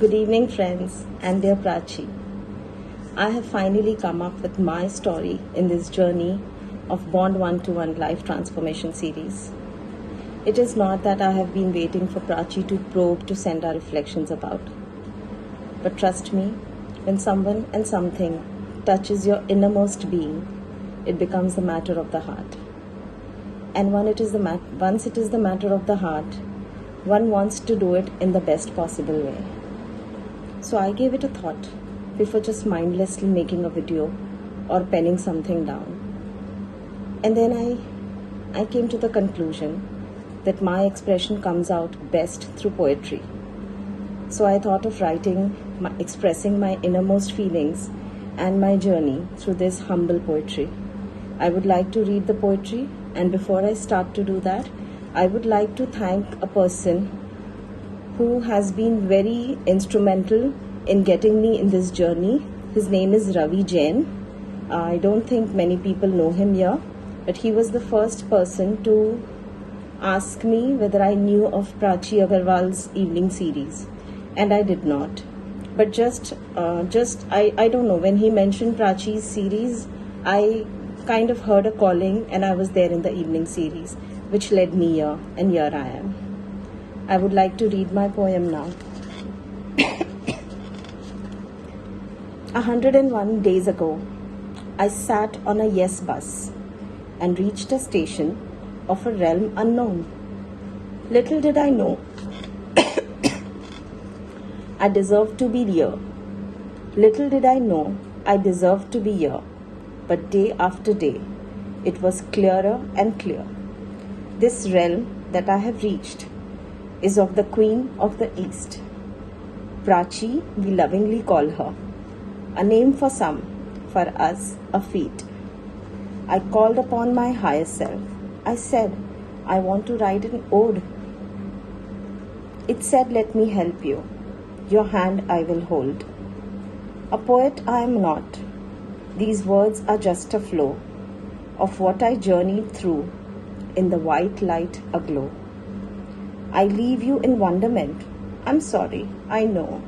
Good evening, friends, and dear Prachi. I have finally come up with my story in this journey of Bond 1-to-1 Life Transformation series. It is not that I have been waiting for Prachi to probe to send our reflections about. But trust me, when someone and something touches your innermost being, it becomes a matter of the heart. And once it is the matter of the heart, one wants to do it in the best possible way. So I gave it a thought before just mindlessly making a video or penning something down. And then I came to the conclusion that my expression comes out best through poetry. So I thought of expressing my innermost feelings and my journey through this humble poetry. I would like to read the poetry, and before I start to do that, I would like to thank a person who has been very instrumental in getting me in this journey. His name is Ravi Jain. I don't think many people know him here, but he was the first person to ask me whether I knew of Prachi Agarwal's evening series, and I did not. But I don't know, when he mentioned Prachi's series, I kind of heard a calling and I was there in the evening series, which led me here, and here I am. I would like to read my poem now. 101 days ago, I sat on a yes bus and reached a station of a realm unknown. Little did I know I deserved to be here. Little did I know I deserved to be here. But day after day, it was clearer and clear. This realm that I have reached is of the Queen of the East. Prachi, we lovingly call her. A name for some, for us, a feat. I called upon my higher self. I said, I want to write an ode. It said, let me help you. Your hand I will hold. A poet I am not. These words are just a flow of what I journeyed through in the white light aglow. I leave you in wonderment. I'm sorry, I know.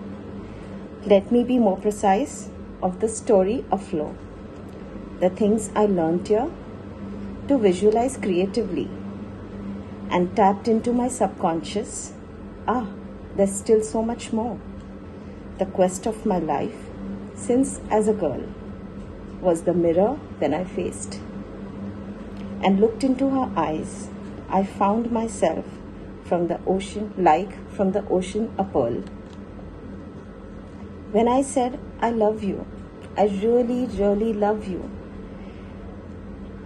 Let me be more precise of the story aflow. The things I learnt here to visualize creatively and tapped into my subconscious. There's still so much more. The quest of my life, since as a girl, was the mirror when I faced and looked into her eyes. I found myself from the ocean, a pearl. When I said, I love you, I really, really love you,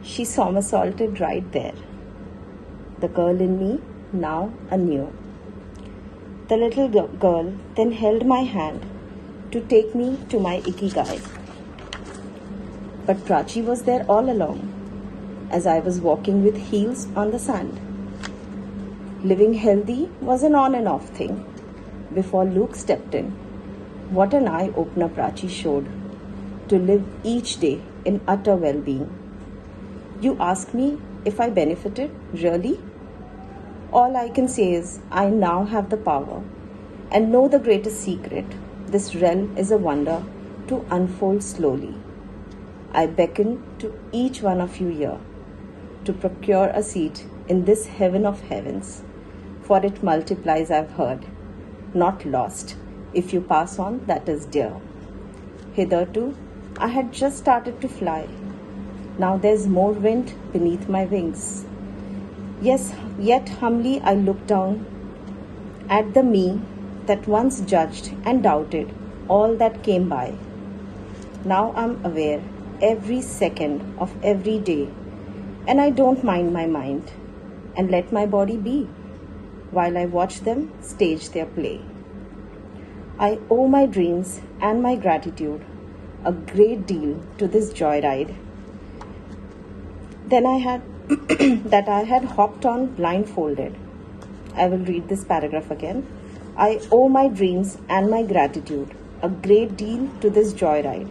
she somersaulted right there. The girl in me, now anew. The little girl then held my hand to take me to my ikigai. But Prachi was there all along, as I was walking with heels on the sand. Living healthy was an on and off thing. Before Luke stepped in, what an eye-opener Prachi showed to live each day in utter well-being. You ask me if I benefited, really? All I can say is I now have the power and know the greatest secret. This realm is a wonder to unfold slowly. I beckon to each one of you here to procure a seat in this heaven of heavens, for it multiplies, I've heard, not lost. If you pass on, that is dear. Hitherto, I had just started to fly. Now there's more wind beneath my wings. Yes, yet humbly I look down at the me that once judged and doubted all that came by. Now I'm aware every second of every day, and I don't mind my mind and let my body be while I watch them stage their play. I owe my dreams and my gratitude a great deal to this joyride. Then I had that I had hopped on blindfolded. I will read this paragraph again. I owe my dreams and my gratitude a great deal to this joyride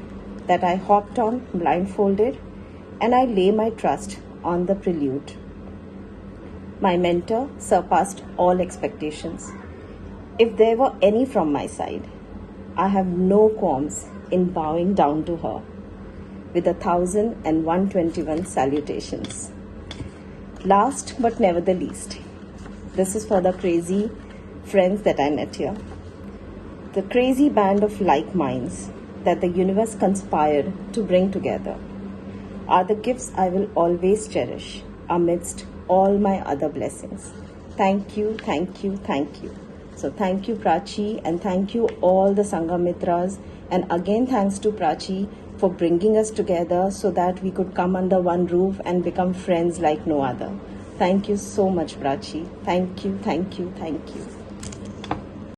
that I hopped on blindfolded, and I lay my trust on the prelude. My mentor surpassed all expectations, if there were any from my side. I have no qualms in bowing down to her with 1,121 salutations. Last but never the least, this is for the crazy friends that I met here. The crazy band of like minds that the universe conspired to bring together are the gifts I will always cherish amidst all my other blessings. Thank you, thank you, thank you. So thank you Prachi, and thank you all the Sangamitras, and again thanks to Prachi for bringing us together so that we could come under one roof and become friends like no other. Thank you so much Prachi. Thank you, thank you, thank you.